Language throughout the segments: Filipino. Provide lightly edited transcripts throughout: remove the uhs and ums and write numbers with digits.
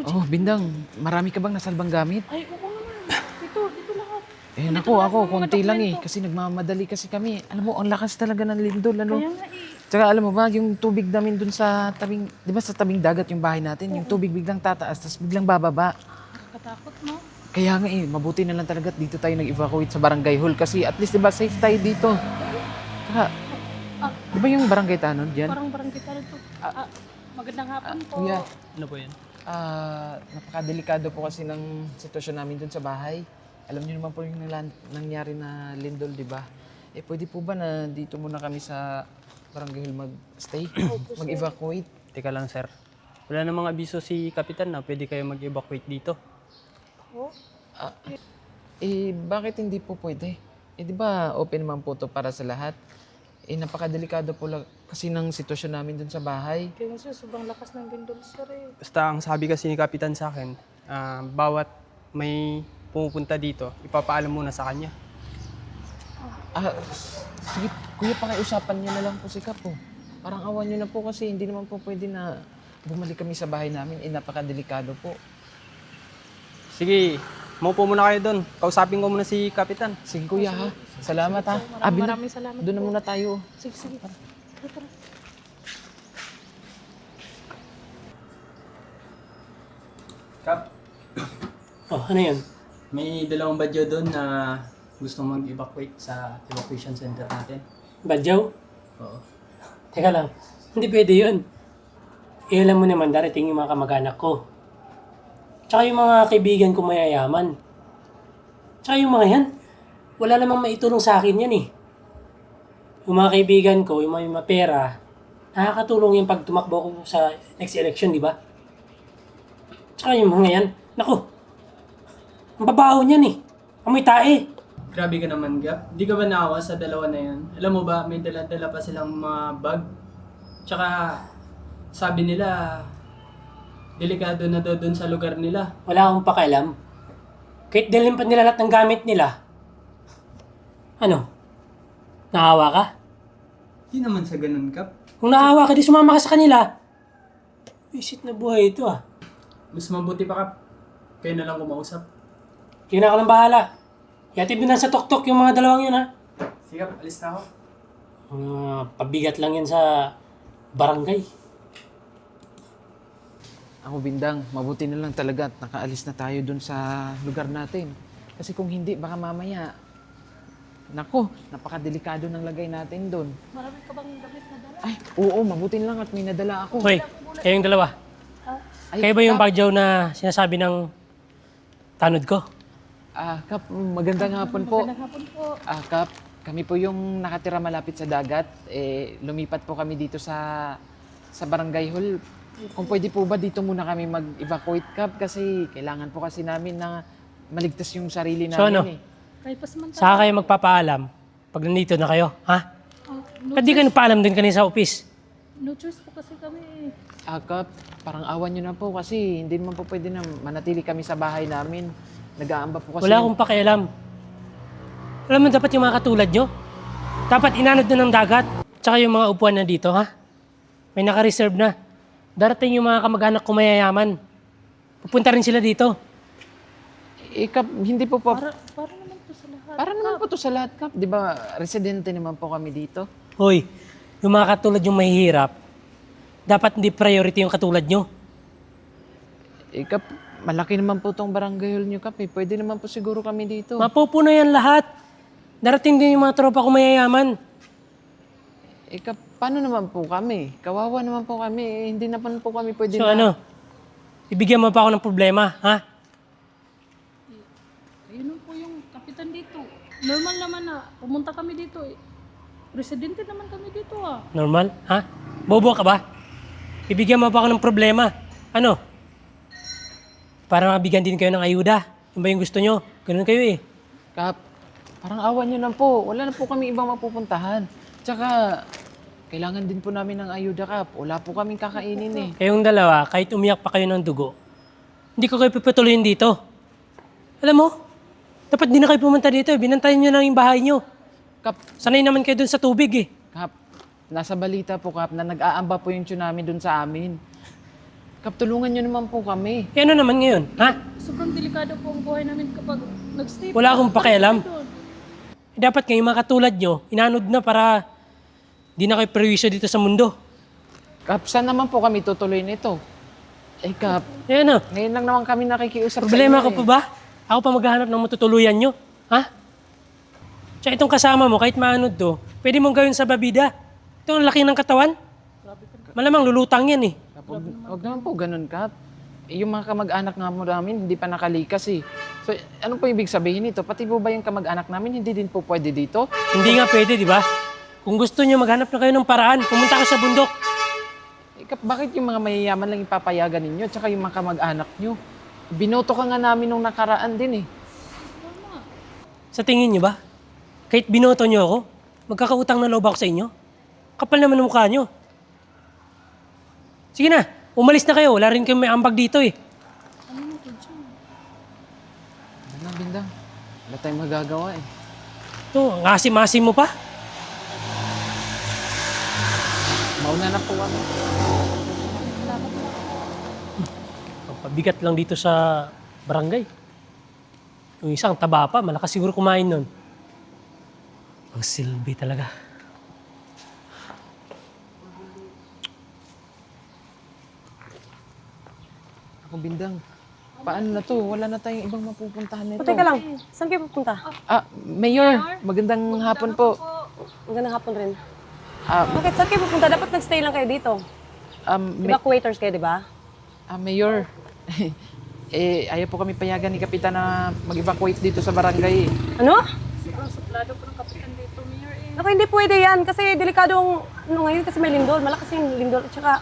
dito, Oh, Bindang, marami ka bang nasalbang gamit? Ay, oo naman. Dito lahat. Eh, Dito naku, lahat ako, ng mga konti lang eh. dokumento. Kasi nagmamadali kasi kami. Alam mo, ang lakas talaga ng lindol, ano? Kaya nga eh. Tsaka alam mo ba, yung tubig namin dun sa tabing, di ba sa tabing dagat yung bahay natin, yung tubig biglang tataas, tapos biglang bababa. Nakakatakot, no? Kaya nga eh, mabuti na lang talaga at dito tayo nag-evacuate sa barangay hall kasi at least di ba safe tayo dito. Tsaka, Ah, di ba yung barangay tanod dyan? parang barangay tayo to. Magandang hapon po. Kuya, Ano po yan? napakadelikado po kasi ng sitwasyon namin dun sa bahay. Alam niyo naman po yung nangyari na lindol, di ba? Eh, pwede po ba na dito muna kami sa barangay hall mag-stay? Mag-evacuate? Teka lang, sir. Wala namang abiso si Kapitan na pwede kayo mag-evacuate dito. Oh, Eh, bakit hindi po pwede? Eh, di ba open naman po to para sa lahat? Eh, napakadelikado po lang kasi ng sitwasyon namin dun sa bahay. kaya nga sir, sobrang lakas ng lindol, sir eh. Basta ang sabi kasi ni Kapitan sa akin, bawat may pumupunta dito, ipapaalam muna sa kanya. Sige, kuya, pakiusapan niyo na lang po si Kap po. Parang awan niyo na po kasi hindi naman po pwede na bumalik kami sa bahay namin. Eh, napakadelikado po. Sige, maupo muna kayo doon. Kausapin ko muna si Kapitan. Sige, kuya, ha? Salamat, ha? Maraming salamat Doon na po. muna tayo. Sige, sige. Tara. Kap, Oh, ano yun? may dalawang badyo doon na gustong mag-evacuate sa evacuation center natin. Badyaw? Oo. Teka lang, hindi pwede yun. Eh, alam mo naman, darating yung mga kamag-anak ko. Tsaka yung mga kaibigan ko mayayaman. Tsaka yung mga yan, wala namang maitulong sa akin yan eh. Yung mga kaibigan ko, yung may mapera, nakakatulong yung pag tumakbo ko sa next election, di ba? Tsaka yung mga yan, naku, ang babaho niyan eh. Amoy tae. Grabe ka naman, Gap. Di ka ba naawa sa dalawa na yun? Alam mo ba, may dala-dala pa silang mga bag. Tsaka, sabi nila, delikado na daw doon sa lugar nila. Wala akong pakialam. Kahit dalhin pa nila lahat ng gamit nila. Ano? Naawa ka? Di naman sa ganun, Kap. Kung naawa ka, di sumama ka sa kanila. Visit na buhay ito ah. Mas mabuti pa, Kap. Kayo na lang kumausap. Yun ako lang bahala. Yatid mo na sa tuktok yung mga dalawang yun ha. Sige, Kap. Alis na ako. Pabigat lang yan sa barangay. Ako, Bindang, mabuti na lang talaga at nakaalis na tayo dun sa lugar natin. Kasi kung hindi, baka mamaya, nako, napakadelikado ng lagay natin dun. Marami ka bang damit na dala? Ay, oo, mabuti na lang at may nadala ako. Hoy, kayong dalawa. Ay, Kayo ba yung Kap, bagyaw na sinasabi ng tanod ko? Kap, magandang hapon po. Magandang hapon po. Kap, kami po yung nakatira malapit sa dagat. Eh, lumipat po kami dito sa barangay hall. Kung pwede po ba dito muna kami mag-evacuate, Kap? Kasi kailangan po kasi namin na maligtas yung sarili namin So, ano? eh. Kahit pa samantala. Saka kayo magpapaalam pag nandito na kayo, ha? Ba't di kayo nagpaalam din kanina sa office? No choice po kasi kami eh. Kap, parang awan nyo na po kasi hindi naman po pwede na manatili kami sa bahay namin. Nag-aamba po kasi. Wala akong pakialam. Alam mo, dapat yung mga katulad nyo, dapat inanod na ng dagat. Tsaka yung mga upuan na dito, ha? May naka-reserve na. Darating yung mga kamag-anak ko mayayaman. Pupunta rin sila dito. Kap, hindi po po. Para naman to sa lahat. Para naman po to sa lahat, Kap. Di ba, residente naman po kami dito. Hoy, yung mga katulad yung mahihirap, dapat hindi priority yung katulad nyo. Kap, malaki naman po tong barangay hall nyo, Kap. Pwede naman po siguro kami dito. Mapupuno yan lahat. Darating din yung mga tropa ko mayayaman. Kap, paano naman po kami? Kawawa naman po kami. Hindi naman po kami pwede So na... ano, ibigyan mo pa ako ng problema, ha? Ayun po yung kapitan dito. Normal naman na pumunta kami dito eh. Presidente naman kami dito ah. Normal, ha? Bobo ka ba? Ibigyan mo pa ako ng problema. Ano? Para mabigyan din kayo ng ayuda. Yung ba yung gusto nyo? Ganun kayo eh. Kap, parang awan nyo na po. Wala na po kami ibang mapupuntahan. Tsaka, kailangan din po namin ng ayuda, Kap. Wala po kaming kakainin eh. Kayong dalawa, kahit umiyak pa kayo ng dugo, hindi ko kayo pipatuloyin dito. Alam mo, dapat di na kayo pumunta dito. Binantayan nyo lang yung bahay nyo. Kap, Sanay naman kayo dun sa tubig eh. Kap, nasa balita po, Kap, na nag-aamba po yung tsunami dun sa amin. Kap, tulungan nyo naman po kami. Eh ano naman ngayon, ha? Sobrang delikado po ang buhay namin kapag nag-stay. Wala po akong kami pakialam. doon. Dapat kayo mga katulad nyo, inanod na para di na kayo perwisyo dito sa mundo. Kap, saan naman po kami tutuloy nito? Eh, Kap, Eh ano, ngayon lang naman kami nakikiusap problema sa ko inyo pa ba? Ako pa maghahanap ng matutuluyan nyo, ha? Tsaka itong kasama mo, kahit maanod to, pwede mong gawin sa babida. Ito ang laki ng katawan. Malamang lulutang yan eh. Kap, wag naman po ganun, Kap. Eh, yung mga kamag-anak nga mo namin, hindi pa nakalikas eh. So, ano po ibig sabihin nito? Pati po ba yung kamag-anak namin, hindi din po pwede dito? Hindi nga pwede, di ba? Kung gusto nyo maghanap na kayo ng paraan, pumunta ka sa bundok. Eh, Kap, bakit yung mga mayayaman lang ipapayagan ninyo, tsaka yung mga kamag-anak nyo? Binoto ka nga namin nung nakaraan din eh. Sa tingin nyo ba? Kahit binoto nyo ako, magkakautang na loob ako sa inyo? Kapal naman ang mukha nyo. Sige na, umalis na kayo. Wala rin kayong may ambag dito eh. Ano na, Bindang? Wala tayong magagawa eh. Ito, ang asim-asim mo pa. Mauna na po kami. Ang pabigat lang dito sa barangay. Yung isang taba pa, malakas siguro kumain nun. Ang silbi talaga. Ako, Bindang. Paano na to? Wala na tayong ibang mapupuntahan nito. O, teka lang. Saan kayo pupunta? Ah, Mayor, magandang hapon po. Magandang hapon rin. Ah, Bakit? Saan kayo pupunta? Dapat nag-stay lang kayo dito. Evacuators kayo, di ba? Mayor, eh, ayaw po kami payagan ni Kapitan na mag-evacuate dito sa barangay. Ano? Sobrang suplado po ng kapitan dito, Mayor eh. Naku, hindi pwede yan. Kasi delikadong ngayon kasi may lindol. Malakas yung lindol. At saka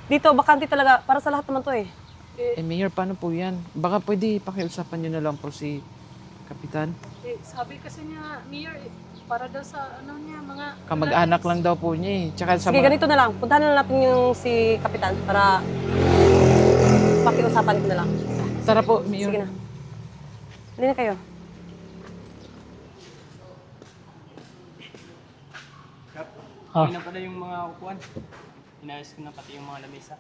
dito, bakante talaga. Para sa lahat naman to eh. Mayor, paano po yan? Baka pwede pakiusapan nyo na lang po si Kapitan. Eh, sabi kasi niya, Mayor eh, para daw sa ano niya, mga... Kamag-anak lang daw po niya eh. Tsaka sa Sige, ganito na lang. Puntahan na natin yung si Kapitan para pakiusapan ko na lang. Tara po, Mayor. Sige na. Hindi na kayo. Ah. Yun na pala yung mga upuan. Inayos ko na pati yung mga lamesa.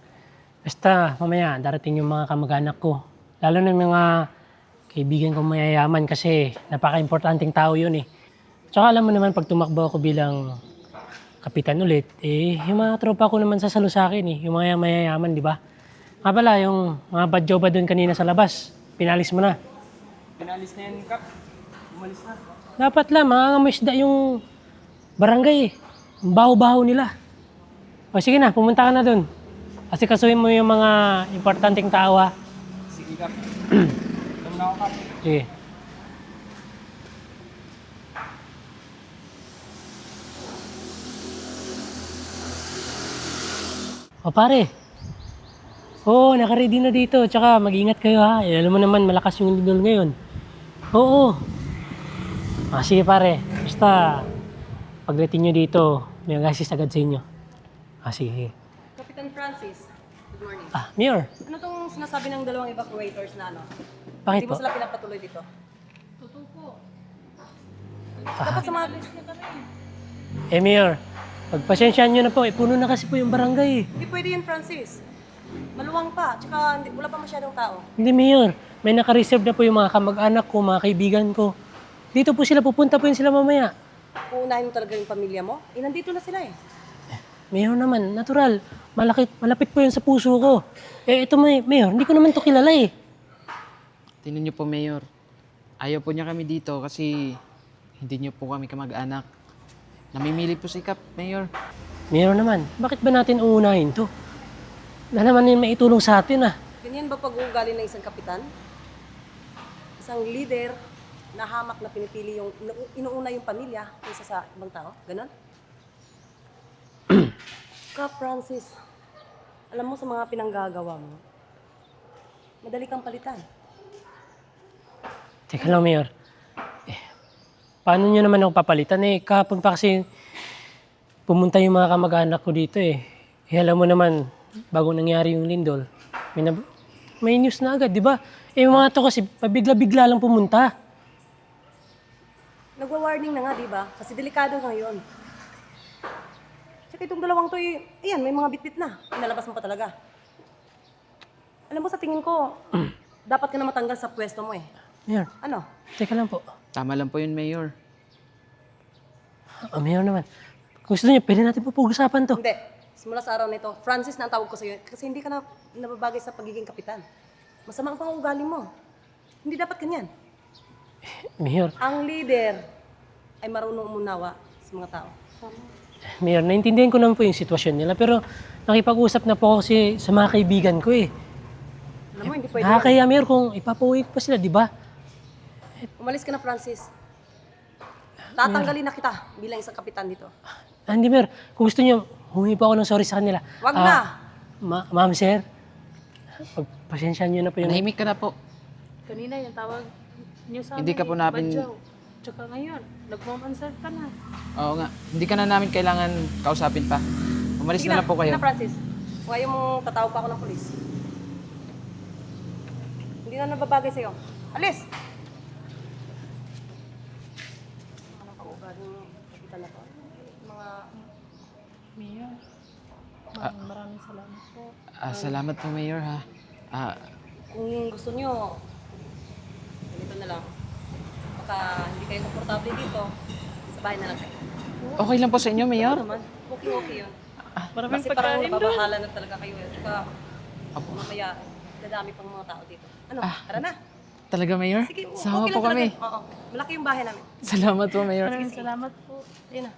Basta, mamaya, darating yung mga kamag-anak ko. Lalo na yung mga kaibigan kong mayayaman kasi napaka-importanting tao yun eh. Tsaka alam mo naman, pag tumakbo ako bilang kapitan ulit, eh, yung mga tropa ko naman sasalo sa akin eh, yung mga mayayaman, di ba? Nga pala, yung mga badyo ba doon kanina sa labas, pinalis mo na. Pinalis na yan, Kap. Umalis na. Dapat lang, mga isda yung barangay eh. Ang baho-baho nila. O sige na, pumunta ka na doon. Kasi kasuhin mo yung mga importanteng tao ha. Sige, Kap. Ito na ako, Kap. Sige. O pare. Oo, naka-ready na dito. Tsaka mag-ingat kayo ha. Eh, alam mo naman, malakas yung lindol ngayon. Oo. Sige pare. Basta, pagdating nyo dito, may mag-assist agad sa inyo. Sige. Kapitan Francis, good morning. Mayor. Ano tong sinasabi ng dalawang evacuators na ano? Bakit Hindi mo po? sila pinapatuloy dito? Totoo po. Dapat sa mga... Mayor. Pagpasensyaan nyo na po. Puno na kasi po yung barangay. Hindi pwede yan, Francis. Maluwang pa. Tsaka wala pa masyadong tao. Hindi, Mayor. May naka-reserve na po yung mga kamag-anak ko, mga kaibigan ko. Dito po sila, pupunta po yun sila mamaya. Uunahin mo talaga yung pamilya mo? Eh, nandito na sila eh. Mayor naman, natural. Malapit po yun sa puso ko. Ito Mayor, hindi ko naman to kilala eh. Tingnan niyo po, Mayor. Ayaw po niya kami dito kasi hindi niyo po kami kamag-anak. Namimili po si Kap, Mayor. Mayor naman, bakit ba natin uunahin to? Wala naman yun maitulong sa atin ah. Ganyan ba pag-uugali ng isang kapitan? Isang leader na hamak na pinipili yung, inuuna yung pamilya kaysa sa ibang tao? Ganon? Ka, Francis, alam mo sa mga pinanggagawa mo, madali kang palitan. Teka lang, Mayor. Paano nyo naman ako papalitan eh? Kahapon pa kasi pumunta yung mga kamag-anak ko dito eh. Alam mo naman, bago nangyari yung lindol, may news na agad, di ba? Yung mga to kasi pabigla-bigla lang pumunta. Nagwa-warning na nga, di ba? Kasi delikado ngayon. Tsaka itong dalawang to, ayan, may mga bitbit na. Inalabas mo pa talaga. Alam mo, sa tingin ko, dapat ka na matanggal sa pwesto mo eh. Mayor, Ano? teka lang po. Tama lang po yun, Mayor. Mayor naman. Kung gusto niyo, pwede natin po pag-usapan to. Hindi. Simula sa araw na ito, Francis na ang tawag ko sa'yo kasi hindi ka na nababagay sa pagiging kapitan. Masama ang pangugali mo. Hindi dapat ganyan. Mayor, Ang leader ay marunong umunawa sa mga tao. Mayor, naintindihan ko naman po yung sitwasyon nila, pero nakipag-usap na po ako kasi sa mga kaibigan ko eh. Alam mo, hindi pwede yan. Nakakaya, Mayor, kung ipapauwi ko pa sila, di ba? Umalis ka na, Francis. Tatanggalin na kita bilang isang kapitan dito. Hindi, Mayor. Kung gusto niyo, humingi po ako ng sorry sa kanila. Wag na! Ma'am, sir, pagpasensyahan niyo na po yung... Manahimik ka na po. Kanina yung tawag niyo sa Hindi amin, ka po namin- Badyaw. Tsaka ngayon, nag-mom-answer ka na. Oo nga. Hindi ka na namin kailangan kausapin pa. Umalis Sige na lang po kayo. Sige na, Francis. Kung ayaw mong tatawag pa ako ng polis. Hindi na nababagay sa'yo. Alis! Ano ka ugaling kapitan na to? Mga... Mayor, maraming salamat po. Salamat po, Mayor, ha. Kung gusto nyo, ganito na lang. Baka hindi kayo komportable dito, sa bahay na lang kayo. Okay lang po sa inyo, Mayor? Ano naman? Okay yun. Maraming Kasi parang pagkain doon. nababahala na talaga kayo. At saka, mamaya, dadami pang mga tao dito. Ano? Tara na. Talaga, Mayor? Sige, Sama okay po lang kami. talaga. Oo. Malaki yung bahay namin. Salamat po, Mayor. Maraming salamat po. Ayun na.